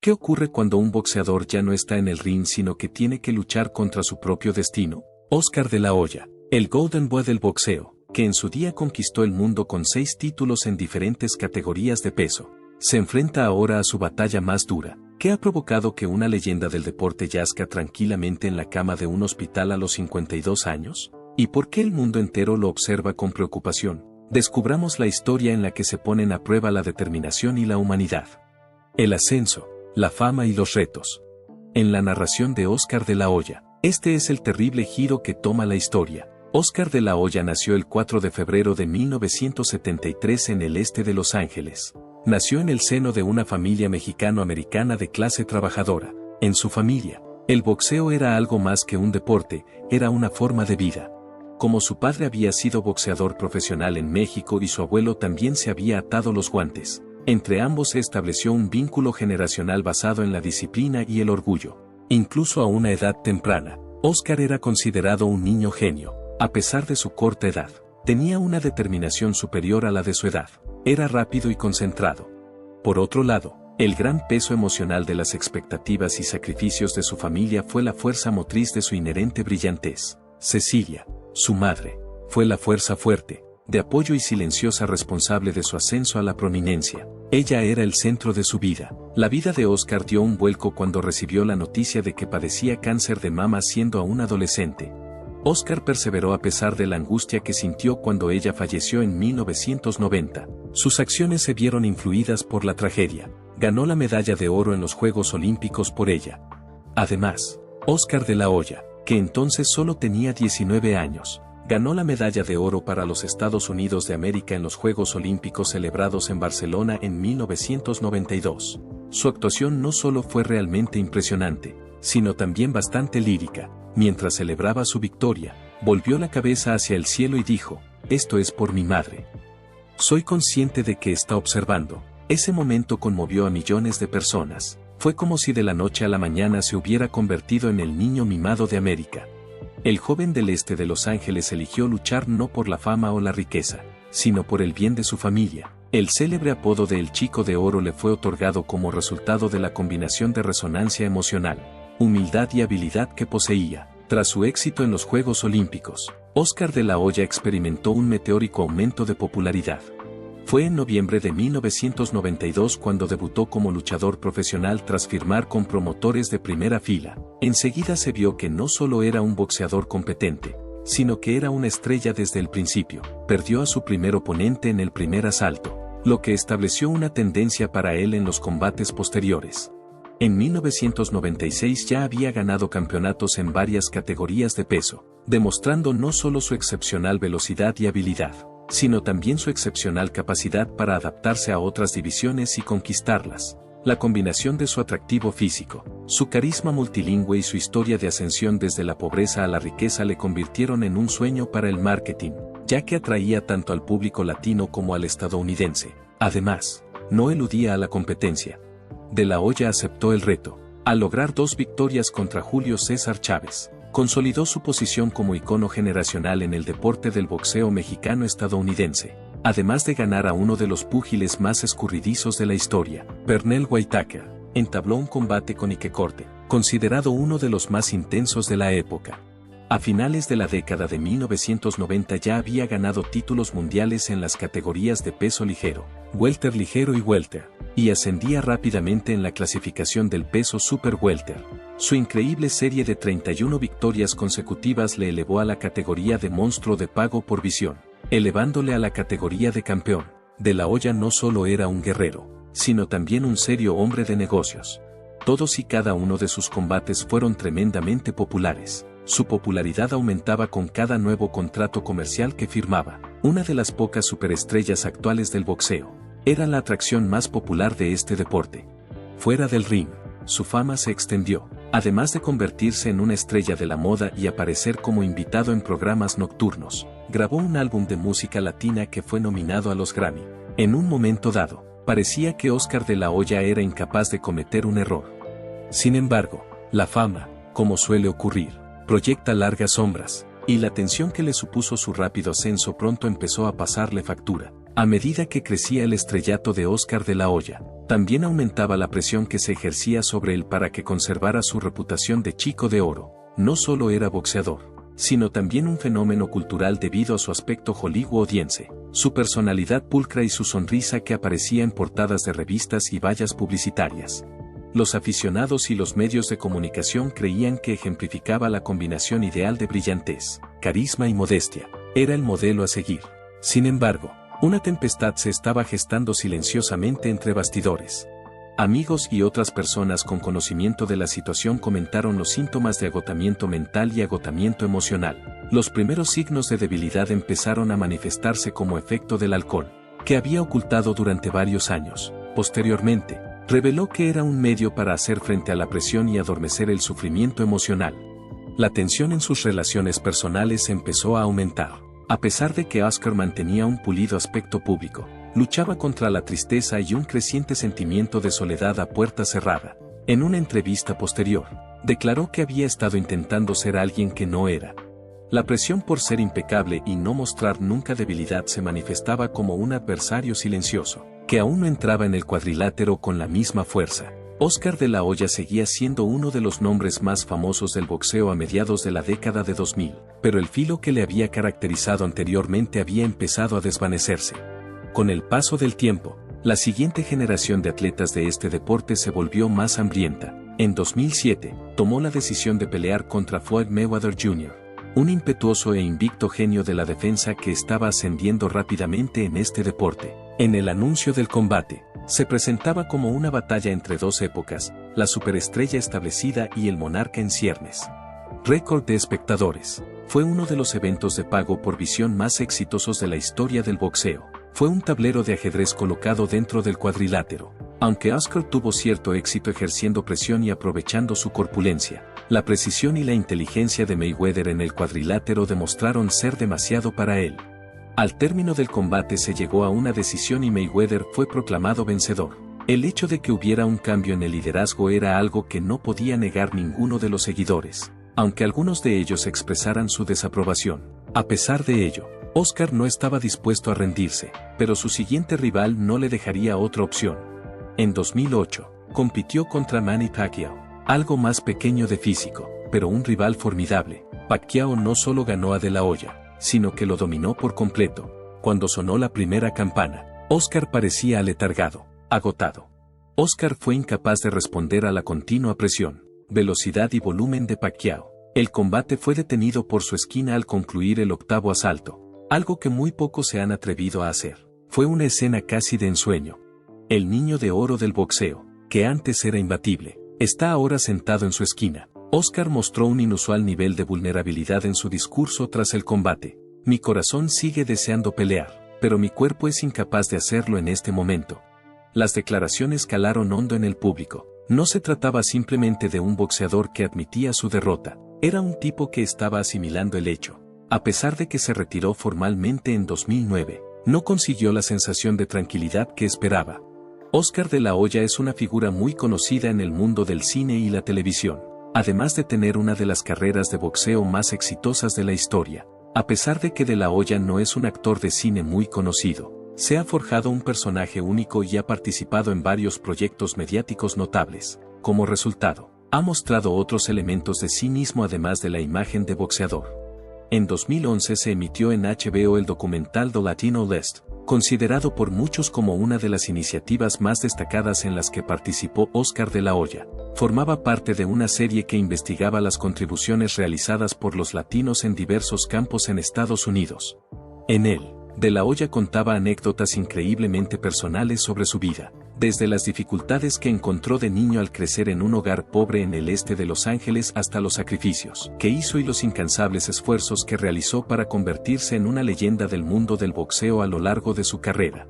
¿Qué ocurre cuando un boxeador ya no está en el ring sino que tiene que luchar contra su propio destino? Oscar de la Hoya, el Golden Boy del boxeo, que en su día conquistó el mundo con 6 títulos en diferentes categorías de peso, se enfrenta ahora a su batalla más dura, que ha provocado que una leyenda del deporte yazca tranquilamente en la cama de un hospital a los 52 años. ¿Y por qué el mundo entero lo observa con preocupación? Descubramos la historia en la que se ponen a prueba la determinación y la humanidad. El ascenso, la fama y los retos. En la narración de Oscar de la Hoya, este es el terrible giro que toma la historia. Oscar de la Hoya nació el 4 de febrero de 1973 en el este de Los Ángeles. Nació en el seno de una familia mexicano-americana de clase trabajadora. En su familia, el boxeo era algo más que un deporte, era una forma de vida. Como su padre había sido boxeador profesional en México y su abuelo también se había atado los guantes, entre ambos se estableció un vínculo generacional basado en la disciplina y el orgullo. Incluso a una edad temprana, Oscar era considerado un niño genio. A pesar de su corta edad, tenía una determinación superior a la de su edad. Era rápido y concentrado. Por otro lado, el gran peso emocional de las expectativas y sacrificios de su familia fue la fuerza motriz de su inherente brillantez. Cecilia, su madre, fue la fuerza fuerte, de apoyo y silenciosa responsable de su ascenso a la prominencia. Ella era el centro de su vida. La vida de Oscar dio un vuelco cuando recibió la noticia de que padecía cáncer de mama siendo aún adolescente. Oscar perseveró a pesar de la angustia que sintió cuando ella falleció en 1990. Sus acciones se vieron influidas por la tragedia. Ganó la medalla de oro en los Juegos Olímpicos por ella. Además, Oscar de la Hoya, que entonces solo tenía 19 años, ganó la medalla de oro para los Estados Unidos de América en los Juegos Olímpicos celebrados en Barcelona en 1992. Su actuación no solo fue realmente impresionante, sino también bastante lírica. Mientras celebraba su victoria, volvió la cabeza hacia el cielo y dijo: «Esto es por mi madre. Soy consciente de que está observando». Ese momento conmovió a millones de personas. Fue como si de la noche a la mañana se hubiera convertido en el niño mimado de América. El joven del este de Los Ángeles eligió luchar no por la fama o la riqueza, sino por el bien de su familia. El célebre apodo de El Chico de Oro le fue otorgado como resultado de la combinación de resonancia emocional, humildad y habilidad que poseía. Tras su éxito en los Juegos Olímpicos, Oscar de la Hoya experimentó un meteórico aumento de popularidad. Fue en noviembre de 1992 cuando debutó como luchador profesional tras firmar con promotores de primera fila. Enseguida se vio que no solo era un boxeador competente, sino que era una estrella desde el principio. Perdió a su primer oponente en el primer asalto, lo que estableció una tendencia para él en los combates posteriores. En 1996 ya había ganado campeonatos en varias categorías de peso, demostrando no solo su excepcional velocidad y habilidad, sino también su excepcional capacidad para adaptarse a otras divisiones y conquistarlas. La combinación de su atractivo físico, su carisma multilingüe y su historia de ascensión desde la pobreza a la riqueza le convirtieron en un sueño para el marketing, ya que atraía tanto al público latino como al estadounidense. Además, no eludía a la competencia. De la Hoya aceptó el reto. Al lograr 2 victorias contra Julio César Chávez, consolidó su posición como icono generacional en el deporte del boxeo mexicano-estadounidense, además de ganar a uno de los púgiles más escurridizos de la historia. Pernell Whitaker entabló un combate con Ike Corte, considerado uno de los más intensos de la época. A finales de la década de 1990 ya había ganado títulos mundiales en las categorías de peso ligero, welter ligero y welter, y ascendía rápidamente en la clasificación del peso super welter. Su increíble serie de 31 victorias consecutivas le elevó a la categoría de monstruo de pago por visión, elevándole a la categoría de campeón. De la Hoya no solo era un guerrero, sino también un serio hombre de negocios. Todos y cada uno de sus combates fueron tremendamente populares. Su popularidad aumentaba con cada nuevo contrato comercial que firmaba. Una de las pocas superestrellas actuales del boxeo, era la atracción más popular de este deporte. Fuera del ring, su fama se extendió, además de convertirse en una estrella de la moda y aparecer como invitado en programas nocturnos. Grabó un álbum de música latina que fue nominado a los Grammy. En un momento dado, parecía que Oscar de la Hoya era incapaz de cometer un error. Sin embargo, la fama, como suele ocurrir, proyecta largas sombras, y la tensión que le supuso su rápido ascenso pronto empezó a pasarle factura. A medida que crecía el estrellato de Óscar de la Hoya, también aumentaba la presión que se ejercía sobre él para que conservara su reputación de chico de oro. No solo era boxeador, sino también un fenómeno cultural debido a su aspecto hollywoodiense, su personalidad pulcra y su sonrisa que aparecía en portadas de revistas y vallas publicitarias. Los aficionados y los medios de comunicación creían que ejemplificaba la combinación ideal de brillantez, carisma y modestia. Era el modelo a seguir. Sin embargo, una tempestad se estaba gestando silenciosamente entre bastidores. Amigos y otras personas con conocimiento de la situación comentaron los síntomas de agotamiento mental y agotamiento emocional. Los primeros signos de debilidad empezaron a manifestarse como efecto del alcohol, que había ocultado durante varios años. Posteriormente, reveló que era un medio para hacer frente a la presión y adormecer el sufrimiento emocional. La tensión en sus relaciones personales empezó a aumentar. A pesar de que Óscar mantenía un pulido aspecto público, luchaba contra la tristeza y un creciente sentimiento de soledad a puerta cerrada. En una entrevista posterior, declaró que había estado intentando ser alguien que no era. La presión por ser impecable y no mostrar nunca debilidad se manifestaba como un adversario silencioso, que aún no entraba en el cuadrilátero con la misma fuerza. Óscar de la Hoya seguía siendo uno de los nombres más famosos del boxeo a mediados de la década de 2000, pero el filo que le había caracterizado anteriormente había empezado a desvanecerse. Con el paso del tiempo, la siguiente generación de atletas de este deporte se volvió más hambrienta. En 2007, tomó la decisión de pelear contra Floyd Mayweather Jr., un impetuoso e invicto genio de la defensa que estaba ascendiendo rápidamente en este deporte. En el anuncio del combate, se presentaba como una batalla entre dos épocas, la superestrella establecida y el monarca en ciernes. Récord de espectadores. Fue uno de los eventos de pago por visión más exitosos de la historia del boxeo. Fue un tablero de ajedrez colocado dentro del cuadrilátero. Aunque Óscar tuvo cierto éxito ejerciendo presión y aprovechando su corpulencia, la precisión y la inteligencia de Mayweather en el cuadrilátero demostraron ser demasiado para él. Al término del combate se llegó a una decisión y Mayweather fue proclamado vencedor. El hecho de que hubiera un cambio en el liderazgo era algo que no podía negar ninguno de los seguidores, aunque algunos de ellos expresaran su desaprobación. A pesar de ello, Óscar no estaba dispuesto a rendirse, pero su siguiente rival no le dejaría otra opción. En 2008, compitió contra Manny Pacquiao, algo más pequeño de físico, pero un rival formidable. Pacquiao no solo ganó a De La Hoya, sino que lo dominó por completo. Cuando sonó la primera campana, Óscar parecía aletargado, agotado. Óscar fue incapaz de responder a la continua presión, velocidad y volumen de Pacquiao. El combate fue detenido por su esquina al concluir el octavo asalto, algo que muy pocos se han atrevido a hacer. Fue una escena casi de ensueño. El niño de oro del boxeo, que antes era imbatible, está ahora sentado en su esquina. Óscar mostró un inusual nivel de vulnerabilidad en su discurso tras el combate. Mi corazón sigue deseando pelear, pero mi cuerpo es incapaz de hacerlo en este momento. Las declaraciones calaron hondo en el público. No se trataba simplemente de un boxeador que admitía su derrota, era un tipo que estaba asimilando el hecho. A pesar de que se retiró formalmente en 2009, no consiguió la sensación de tranquilidad que esperaba. Óscar de la Hoya es una figura muy conocida en el mundo del cine y la televisión, además de tener una de las carreras de boxeo más exitosas de la historia. A pesar de que De La Hoya no es un actor de cine muy conocido, se ha forjado un personaje único y ha participado en varios proyectos mediáticos notables. Como resultado, ha mostrado otros elementos de sí mismo además de la imagen de boxeador. En 2011 se emitió en HBO el documental The Latino List, considerado por muchos como una de las iniciativas más destacadas en las que participó Óscar de la Hoya. Formaba parte de una serie que investigaba las contribuciones realizadas por los latinos en diversos campos en Estados Unidos. En él, De la Hoya contaba anécdotas increíblemente personales sobre su vida, desde las dificultades que encontró de niño al crecer en un hogar pobre en el este de Los Ángeles hasta los sacrificios que hizo y los incansables esfuerzos que realizó para convertirse en una leyenda del mundo del boxeo a lo largo de su carrera.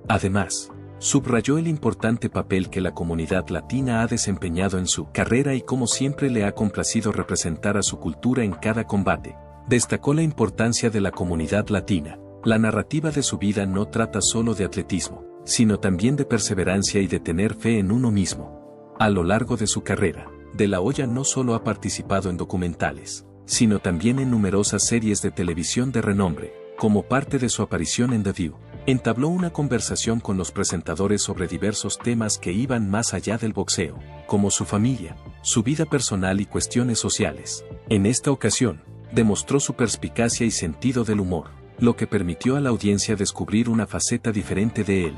Además, subrayó el importante papel que la comunidad latina ha desempeñado en su carrera y cómo siempre le ha complacido representar a su cultura en cada combate. Destacó la importancia de la comunidad latina. La narrativa de su vida no trata solo de atletismo, sino también de perseverancia y de tener fe en uno mismo. A lo largo de su carrera, De la Hoya no solo ha participado en documentales, sino también en numerosas series de televisión de renombre, como parte de su aparición en The View. entabló una conversación con los presentadores sobre diversos temas que iban más allá del boxeo, como su familia, su vida personal y cuestiones sociales. En esta ocasión, demostró su perspicacia y sentido del humor, lo que permitió a la audiencia descubrir una faceta diferente de él.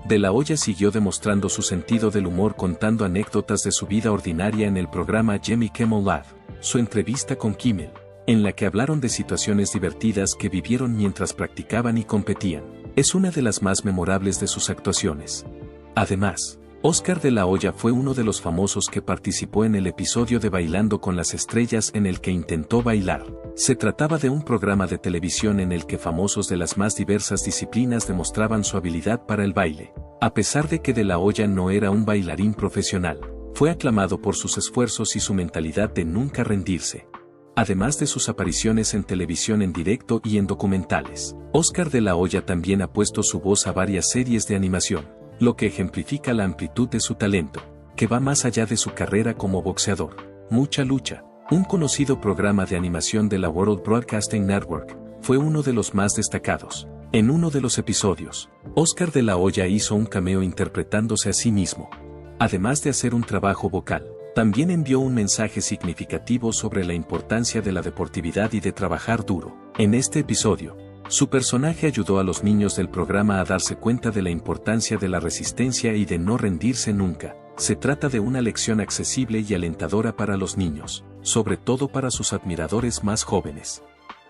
De la Hoya siguió demostrando su sentido del humor contando anécdotas de su vida ordinaria en el programa Jimmy Kimmel Live, su entrevista con Kimmel, en la que hablaron de situaciones divertidas que vivieron mientras practicaban y competían. Es una de las más memorables de sus actuaciones. Además, Oscar de la Hoya fue uno de los famosos que participó en el episodio de Bailando con las Estrellas en el que intentó bailar. Se trataba de un programa de televisión en el que famosos de las más diversas disciplinas demostraban su habilidad para el baile. A pesar de que de la Hoya no era un bailarín profesional, fue aclamado por sus esfuerzos y su mentalidad de nunca rendirse. Además de sus apariciones en televisión en directo y en documentales, Oscar de la Hoya también ha puesto su voz a varias series de animación, lo que ejemplifica la amplitud de su talento, que va más allá de su carrera como boxeador. Mucha Lucha, un conocido programa de animación de la World Broadcasting Network, fue uno de los más destacados. En uno de los episodios, Oscar de la Hoya hizo un cameo interpretándose a sí mismo. Además de hacer un trabajo vocal, también envió un mensaje significativo sobre la importancia de la deportividad y de trabajar duro. En este episodio, su personaje ayudó a los niños del programa a darse cuenta de la importancia de la resistencia y de no rendirse nunca. Se trata de una lección accesible y alentadora para los niños, sobre todo para sus admiradores más jóvenes.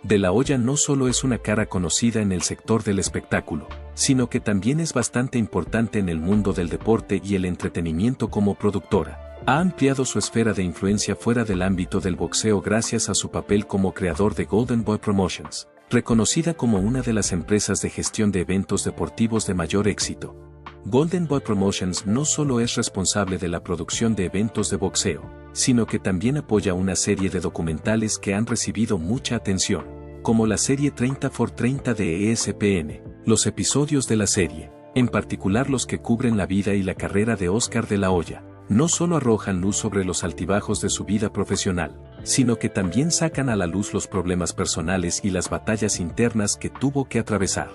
De la Hoya no solo es una cara conocida en el sector del espectáculo, sino que también es bastante importante en el mundo del deporte y el entretenimiento como productora. Ha ampliado su esfera de influencia fuera del ámbito del boxeo gracias a su papel como creador de Golden Boy Promotions, reconocida como una de las empresas de gestión de eventos deportivos de mayor éxito. Golden Boy Promotions no solo es responsable de la producción de eventos de boxeo, sino que también apoya una serie de documentales que han recibido mucha atención, como la serie 30x30 de ESPN. Los episodios de la serie, en particular los que cubren la vida y la carrera de Oscar de la Hoya, no solo arrojan luz sobre los altibajos de su vida profesional, sino que también sacan a la luz los problemas personales y las batallas internas que tuvo que atravesar.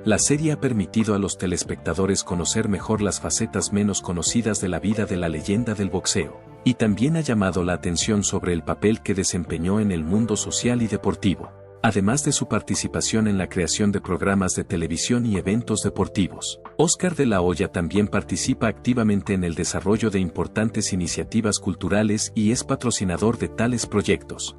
La serie ha permitido a los telespectadores conocer mejor las facetas menos conocidas de la vida de la leyenda del boxeo, y también ha llamado la atención sobre el papel que desempeñó en el mundo social y deportivo, además de su participación en la creación de programas de televisión y eventos deportivos. Oscar de la Hoya también participa activamente en el desarrollo de importantes iniciativas culturales y es patrocinador de tales proyectos.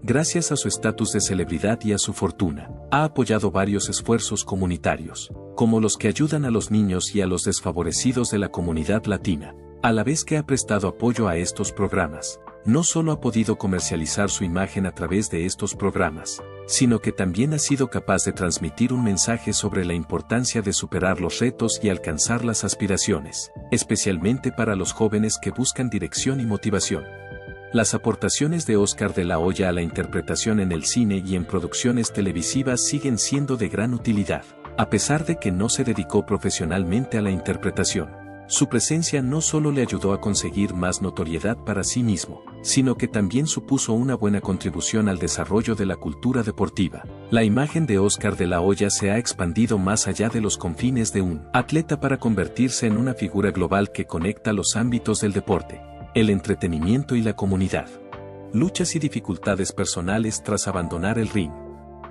Gracias a su estatus de celebridad y a su fortuna, ha apoyado varios esfuerzos comunitarios, como los que ayudan a los niños y a los desfavorecidos de la comunidad latina, a la vez que ha prestado apoyo a estos programas. No solo ha podido comercializar su imagen a través de estos programas, sino que también ha sido capaz de transmitir un mensaje sobre la importancia de superar los retos y alcanzar las aspiraciones, especialmente para los jóvenes que buscan dirección y motivación. Las aportaciones de Oscar de la Hoya a la interpretación en el cine y en producciones televisivas siguen siendo de gran utilidad, a pesar de que no se dedicó profesionalmente a la interpretación. Su presencia no solo le ayudó a conseguir más notoriedad para sí mismo, sino que también supuso una buena contribución al desarrollo de la cultura deportiva. La imagen de Oscar de la Hoya se ha expandido más allá de los confines de un atleta para convertirse en una figura global que conecta los ámbitos del deporte, el entretenimiento y la comunidad. Luchas y dificultades personales tras abandonar el ring.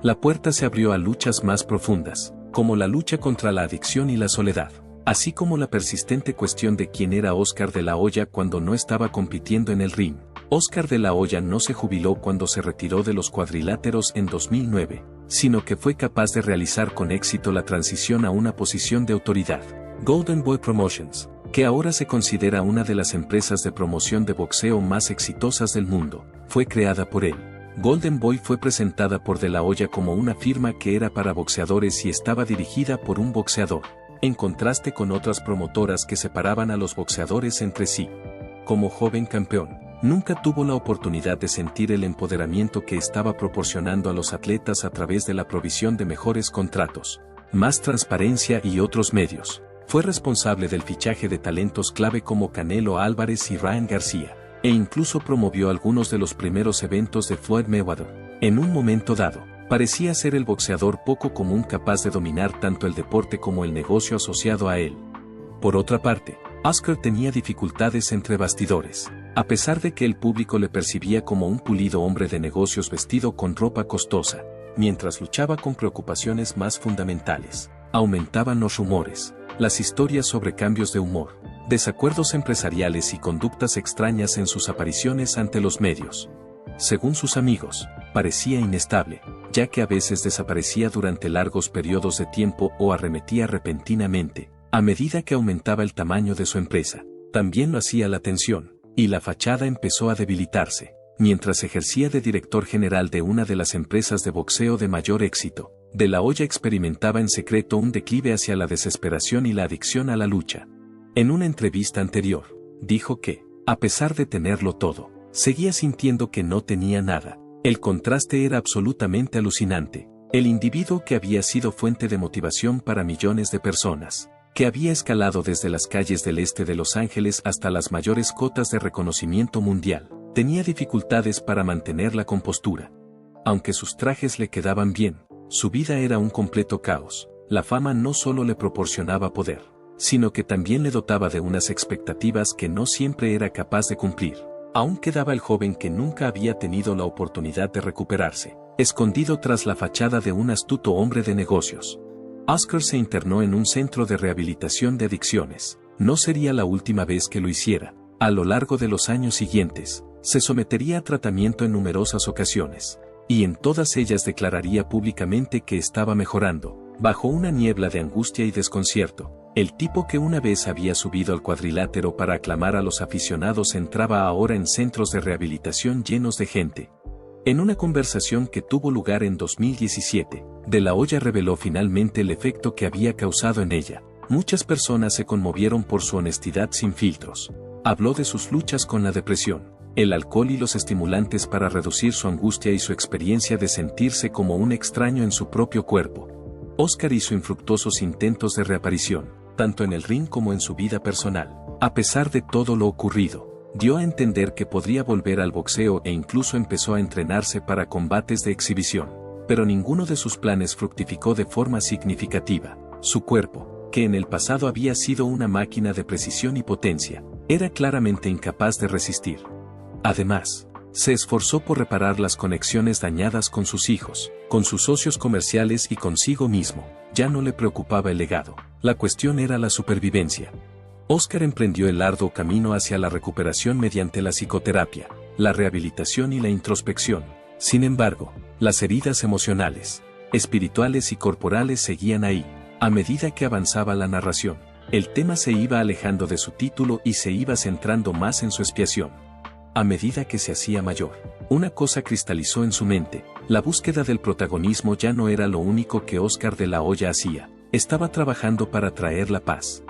La puerta se abrió a luchas más profundas, como la lucha contra la adicción y la soledad, así como la persistente cuestión de quién era Oscar de la Hoya cuando no estaba compitiendo en el ring. Oscar de la Hoya no se jubiló cuando se retiró de los cuadriláteros en 2009, sino que fue capaz de realizar con éxito la transición a una posición de autoridad. Golden Boy Promotions, que ahora se considera una de las empresas de promoción de boxeo más exitosas del mundo, fue creada por él. Golden Boy fue presentada por De la Hoya como una firma que era para boxeadores y estaba dirigida por un boxeador, en contraste con otras promotoras que separaban a los boxeadores entre sí. Como joven campeón, nunca tuvo la oportunidad de sentir el empoderamiento que estaba proporcionando a los atletas a través de la provisión de mejores contratos, más transparencia y otros medios. Fue responsable del fichaje de talentos clave como Canelo Álvarez y Ryan García, e incluso promovió algunos de los primeros eventos de Floyd Mayweather. En un momento dado, Parecía ser el boxeador poco común capaz de dominar tanto el deporte como el negocio asociado a él. Por otra parte, Oscar tenía dificultades entre bastidores. A pesar de que el público le percibía como un pulido hombre de negocios vestido con ropa costosa, mientras luchaba con preocupaciones más fundamentales, aumentaban los rumores, las historias sobre cambios de humor, desacuerdos empresariales y conductas extrañas en sus apariciones ante los medios. Según sus amigos, parecía inestable, ya que a veces desaparecía durante largos periodos de tiempo o arremetía repentinamente, a medida que aumentaba el tamaño de su empresa. También lo hacía la tensión, y la fachada empezó a debilitarse. Mientras ejercía de director general de una de las empresas de boxeo de mayor éxito, De la Hoya experimentaba en secreto un declive hacia la desesperación y la adicción a la lucha. En una entrevista anterior, dijo que, a pesar de tenerlo todo, seguía sintiendo que no tenía nada. El contraste era absolutamente alucinante. El individuo que había sido fuente de motivación para millones de personas, que había escalado desde las calles del este de Los Ángeles hasta las mayores cotas de reconocimiento mundial, tenía dificultades para mantener la compostura. Aunque sus trajes le quedaban bien, su vida era un completo caos. La fama no solo le proporcionaba poder, sino que también le dotaba de unas expectativas que no siempre era capaz de cumplir. Aún quedaba el joven que nunca había tenido la oportunidad de recuperarse, escondido tras la fachada de un astuto hombre de negocios. Oscar se internó en un centro de rehabilitación de adicciones. No sería la última vez que lo hiciera. A lo largo de los años siguientes, se sometería a tratamiento en numerosas ocasiones, y en todas ellas declararía públicamente que estaba mejorando. Bajo una niebla de angustia y desconcierto, el tipo que una vez había subido al cuadrilátero para aclamar a los aficionados entraba ahora en centros de rehabilitación llenos de gente. En una conversación que tuvo lugar en 2017, De la Hoya reveló finalmente el efecto que había causado en ella. Muchas personas se conmovieron por su honestidad sin filtros. Habló de sus luchas con la depresión, el alcohol y los estimulantes para reducir su angustia y su experiencia de sentirse como un extraño en su propio cuerpo. Oscar hizo infructuosos intentos de reaparición, tanto en el ring como en su vida personal. A pesar de todo lo ocurrido, dio a entender que podría volver al boxeo e incluso empezó a entrenarse para combates de exhibición. Pero ninguno de sus planes fructificó de forma significativa. Su cuerpo, que en el pasado había sido una máquina de precisión y potencia, era claramente incapaz de resistir. Además, se esforzó por reparar las conexiones dañadas con sus hijos, con sus socios comerciales y consigo mismo. Ya no le preocupaba el legado. La cuestión era la supervivencia. Oscar emprendió el arduo camino hacia la recuperación mediante la psicoterapia, la rehabilitación y la introspección. Sin embargo, las heridas emocionales, espirituales y corporales seguían ahí. A medida que avanzaba la narración, el tema se iba alejando de su título y se iba centrando más en su expiación. A medida que se hacía mayor, una cosa cristalizó en su mente: la búsqueda del protagonismo ya no era lo único que Oscar de la Hoya hacía. Estaba trabajando para traer la paz.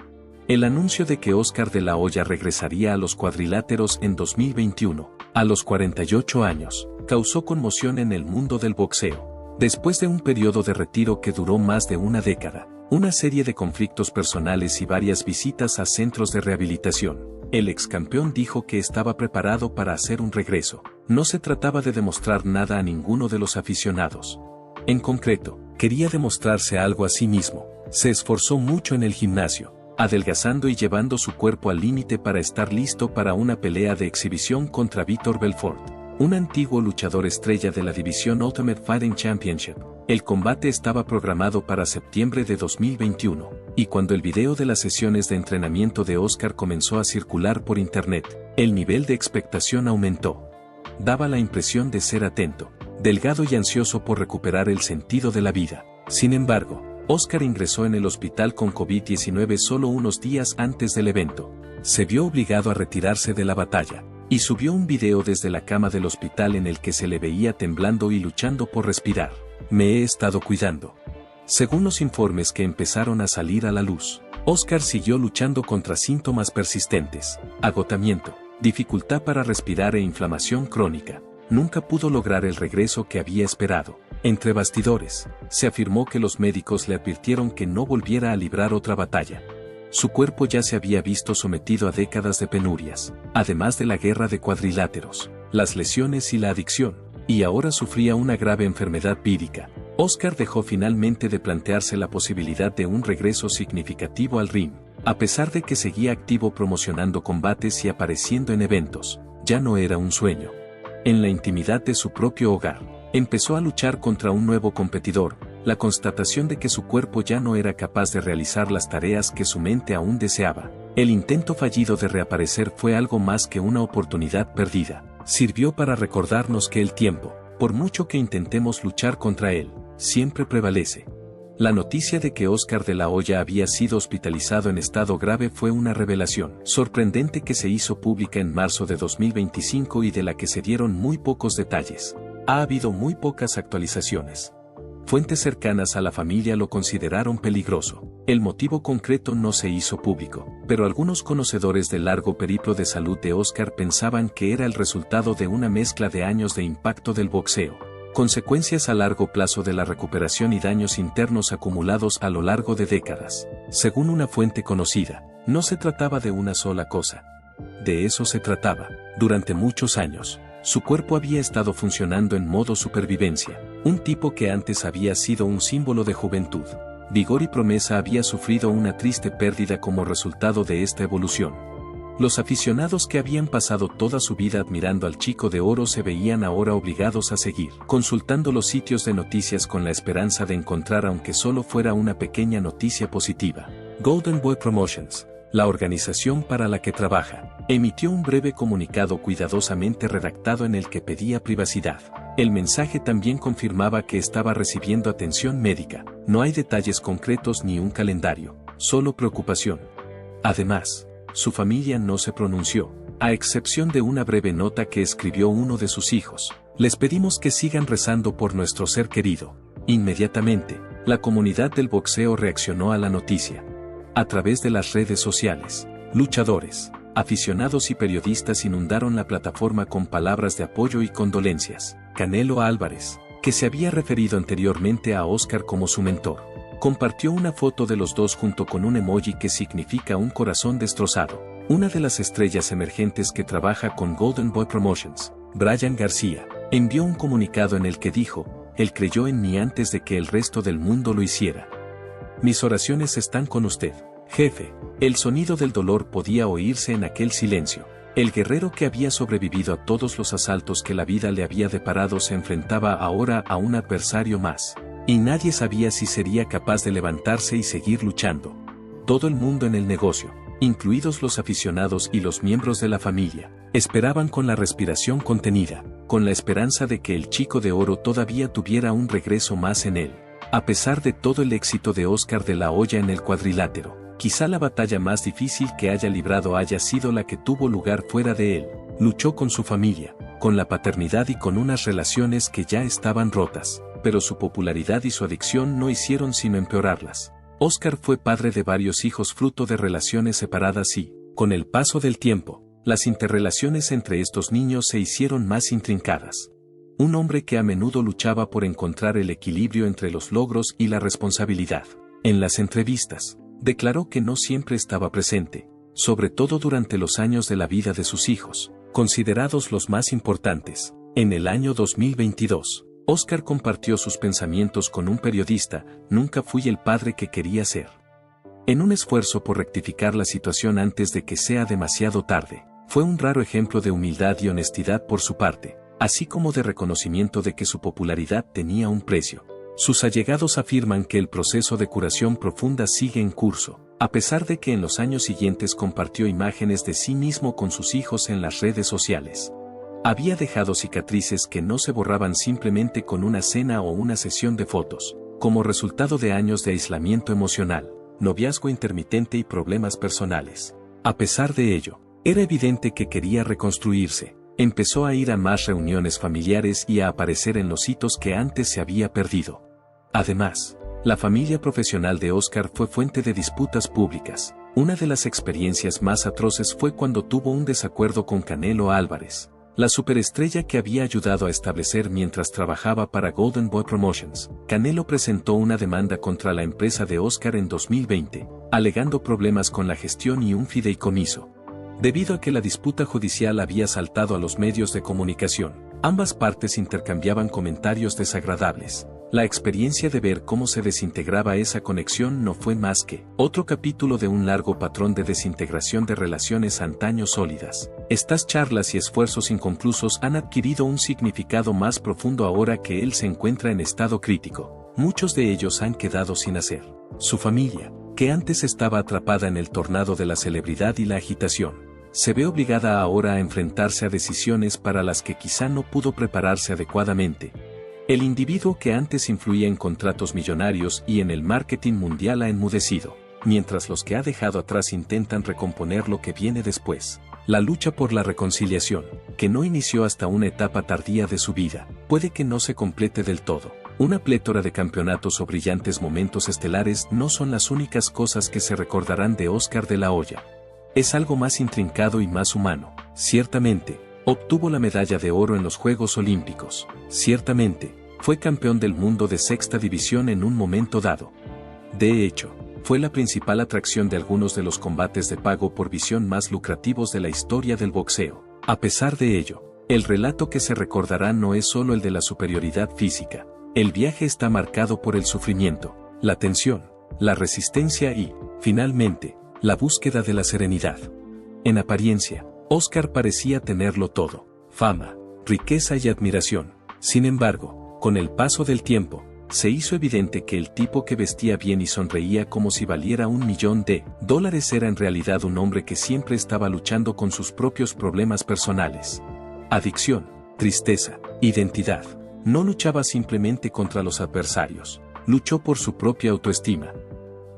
El anuncio de que Oscar de la Hoya regresaría a los cuadriláteros en 2021, a los 48 años, causó conmoción en el mundo del boxeo. Después de un periodo de retiro que duró más de una década, una serie de conflictos personales y varias visitas a centros de rehabilitación, el ex campeón dijo que estaba preparado para hacer un regreso. No se trataba de demostrar nada a ninguno de los aficionados. En concreto, quería demostrarse algo a sí mismo. Se esforzó mucho en el gimnasio, adelgazando y llevando su cuerpo al límite para estar listo para una pelea de exhibición contra Vitor Belfort, un antiguo luchador estrella de la división Ultimate Fighting Championship. El combate estaba programado para septiembre de 2021, y cuando el video de las sesiones de entrenamiento de Oscar comenzó a circular por internet, el nivel de expectación aumentó. Daba la impresión de ser atento, delgado y ansioso por recuperar el sentido de la vida. Sin embargo, Oscar ingresó en el hospital con COVID-19 solo unos días antes del evento. Se vio obligado a retirarse de la batalla, y subió un video desde la cama del hospital en el que se le veía temblando y luchando por respirar. Me he estado cuidando. Según los informes que empezaron a salir a la luz, Oscar siguió luchando contra síntomas persistentes, agotamiento, dificultad para respirar e inflamación crónica. Nunca pudo lograr el regreso que había esperado. Entre bastidores, se afirmó que los médicos le advirtieron que no volviera a librar otra batalla. Su cuerpo ya se había visto sometido a décadas de penurias, además de la guerra de cuadriláteros, las lesiones y la adicción, y ahora sufría una grave enfermedad vírica. Oscar dejó finalmente de plantearse la posibilidad de un regreso significativo al ring, a pesar de que seguía activo promocionando combates y apareciendo en eventos. Ya no era un sueño. En la intimidad de su propio hogar, empezó a luchar contra un nuevo competidor, la constatación de que su cuerpo ya no era capaz de realizar las tareas que su mente aún deseaba. El intento fallido de reaparecer fue algo más que una oportunidad perdida. Sirvió para recordarnos que el tiempo, por mucho que intentemos luchar contra él, siempre prevalece. La noticia de que Oscar de la Hoya había sido hospitalizado en estado grave fue una revelación sorprendente que se hizo pública en marzo de 2025 y de la que se dieron muy pocos detalles. Ha habido muy pocas actualizaciones. Fuentes cercanas a la familia lo consideraron peligroso. El motivo concreto no se hizo público, pero algunos conocedores del largo periplo de salud de Oscar pensaban que era el resultado de una mezcla de años de impacto del boxeo, consecuencias a largo plazo de la recuperación y daños internos acumulados a lo largo de décadas. Según una fuente conocida, no se trataba de una sola cosa. De eso se trataba. Durante muchos años, su cuerpo había estado funcionando en modo supervivencia. Un tipo que antes había sido un símbolo de juventud, vigor y promesa había sufrido una triste pérdida como resultado de esta evolución. Los aficionados que habían pasado toda su vida admirando al Chico de Oro se veían ahora obligados a seguir consultando los sitios de noticias con la esperanza de encontrar aunque solo fuera una pequeña noticia positiva. Golden Boy Promotions, la organización para la que trabaja, emitió un breve comunicado cuidadosamente redactado en el que pedía privacidad. El mensaje también confirmaba que estaba recibiendo atención médica. No hay detalles concretos ni un calendario, solo preocupación. Además, su familia no se pronunció, a excepción de una breve nota que escribió uno de sus hijos. Les pedimos que sigan rezando por nuestro ser querido. Inmediatamente, la comunidad del boxeo reaccionó a la noticia. A través de las redes sociales, luchadores, aficionados y periodistas inundaron la plataforma con palabras de apoyo y condolencias. Canelo Álvarez, que se había referido anteriormente a Oscar como su mentor, compartió una foto de los dos junto con un emoji que significa un corazón destrozado. Una de las estrellas emergentes que trabaja con Golden Boy Promotions, Brian García, envió un comunicado en el que dijo: "Él creyó en mí antes de que el resto del mundo lo hiciera. Mis oraciones están con usted, jefe". El sonido del dolor podía oírse en aquel silencio. El guerrero que había sobrevivido a todos los asaltos que la vida le había deparado se enfrentaba ahora a un adversario más. Y nadie sabía si sería capaz de levantarse y seguir luchando. Todo el mundo en el negocio, incluidos los aficionados y los miembros de la familia, esperaban con la respiración contenida, con la esperanza de que el Chico de Oro todavía tuviera un regreso más en él. A pesar de todo el éxito de Oscar de la Hoya en el cuadrilátero, quizá la batalla más difícil que haya librado haya sido la que tuvo lugar fuera de él. Luchó con su familia, con la paternidad y con unas relaciones que ya estaban rotas, pero su popularidad y su adicción no hicieron sino empeorarlas. Oscar fue padre de varios hijos fruto de relaciones separadas y, con el paso del tiempo, las interrelaciones entre estos niños se hicieron más intrincadas. Un hombre que a menudo luchaba por encontrar el equilibrio entre los logros y la responsabilidad. En las entrevistas, declaró que no siempre estaba presente, sobre todo durante los años de la vida de sus hijos, considerados los más importantes. En el año 2022, Oscar compartió sus pensamientos con un periodista: "Nunca fui el padre que quería ser". En un esfuerzo por rectificar la situación antes de que sea demasiado tarde, fue un raro ejemplo de humildad y honestidad por su parte, así como de reconocimiento de que su popularidad tenía un precio. Sus allegados afirman que el proceso de curación profunda sigue en curso, a pesar de que en los años siguientes compartió imágenes de sí mismo con sus hijos en las redes sociales. Había dejado cicatrices que no se borraban simplemente con una cena o una sesión de fotos, como resultado de años de aislamiento emocional, noviazgo intermitente y problemas personales. A pesar de ello, era evidente que quería reconstruirse. Empezó a ir a más reuniones familiares y a aparecer en los hitos que antes se había perdido. Además, la familia profesional de Oscar fue fuente de disputas públicas. Una de las experiencias más atroces fue cuando tuvo un desacuerdo con Canelo Álvarez, la superestrella que había ayudado a establecer mientras trabajaba para Golden Boy Promotions. Canelo presentó una demanda contra la empresa de Oscar en 2020, alegando problemas con la gestión y un fideicomiso. Debido a que la disputa judicial había saltado a los medios de comunicación, ambas partes intercambiaban comentarios desagradables. La experiencia de ver cómo se desintegraba esa conexión no fue más que otro capítulo de un largo patrón de desintegración de relaciones antaño sólidas. Estas charlas y esfuerzos inconclusos han adquirido un significado más profundo ahora que él se encuentra en estado crítico. Muchos de ellos han quedado sin hacer. Su familia, que antes estaba atrapada en el tornado de la celebridad y la agitación, se ve obligada ahora a enfrentarse a decisiones para las que quizá no pudo prepararse adecuadamente. El individuo que antes influía en contratos millonarios y en el marketing mundial ha enmudecido, mientras los que ha dejado atrás intentan recomponer lo que viene después. La lucha por la reconciliación, que no inició hasta una etapa tardía de su vida, puede que no se complete del todo. Una plétora de campeonatos o brillantes momentos estelares no son las únicas cosas que se recordarán de Oscar de la Hoya. Es algo más intrincado y más humano. Ciertamente, obtuvo la medalla de oro en los Juegos Olímpicos. Ciertamente, fue campeón del mundo de sexta división en un momento dado. De hecho, fue la principal atracción de algunos de los combates de pago por visión más lucrativos de la historia del boxeo. A pesar de ello, el relato que se recordará no es solo el de la superioridad física. El viaje está marcado por el sufrimiento, la tensión, la resistencia y, finalmente, la búsqueda de la serenidad. En apariencia, Oscar parecía tenerlo todo: fama, riqueza y admiración. Sin embargo, con el paso del tiempo, se hizo evidente que el tipo que vestía bien y sonreía como si valiera $1.000.000 era en realidad un hombre que siempre estaba luchando con sus propios problemas personales. Adicción, tristeza, identidad. No luchaba simplemente contra los adversarios, luchó por su propia autoestima.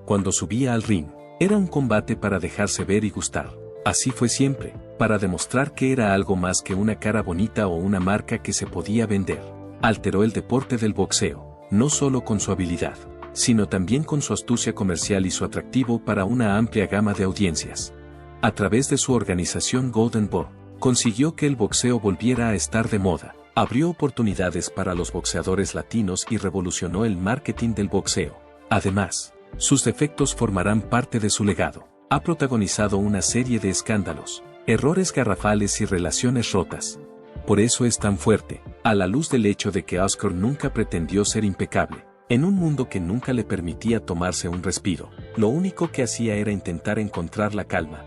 Cuando subía al ring, era un combate para dejarse ver y gustar. Así fue siempre, para demostrar que era algo más que una cara bonita o una marca que se podía vender. Alteró el deporte del boxeo, no solo con su habilidad, sino también con su astucia comercial y su atractivo para una amplia gama de audiencias. A través de su organización Golden Boy, consiguió que el boxeo volviera a estar de moda, abrió oportunidades para los boxeadores latinos y revolucionó el marketing del boxeo. Además, sus defectos formarán parte de su legado. Ha protagonizado una serie de escándalos, errores garrafales y relaciones rotas. Por eso es tan fuerte, a la luz del hecho de que Oscar nunca pretendió ser impecable. En un mundo que nunca le permitía tomarse un respiro, lo único que hacía era intentar encontrar la calma.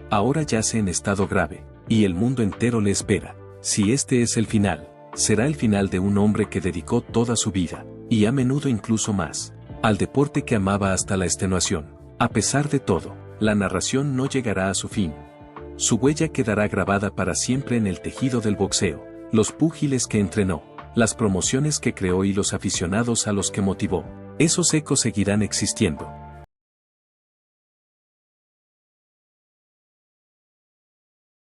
Ahora yace en estado grave, y el mundo entero le espera. Si este es el final, será el final de un hombre que dedicó toda su vida, y a menudo incluso más, al deporte que amaba hasta la extenuación. A pesar de todo, la narración no llegará a su fin. Su huella quedará grabada para siempre en el tejido del boxeo, los púgiles que entrenó, las promociones que creó y los aficionados a los que motivó. Esos ecos seguirán existiendo,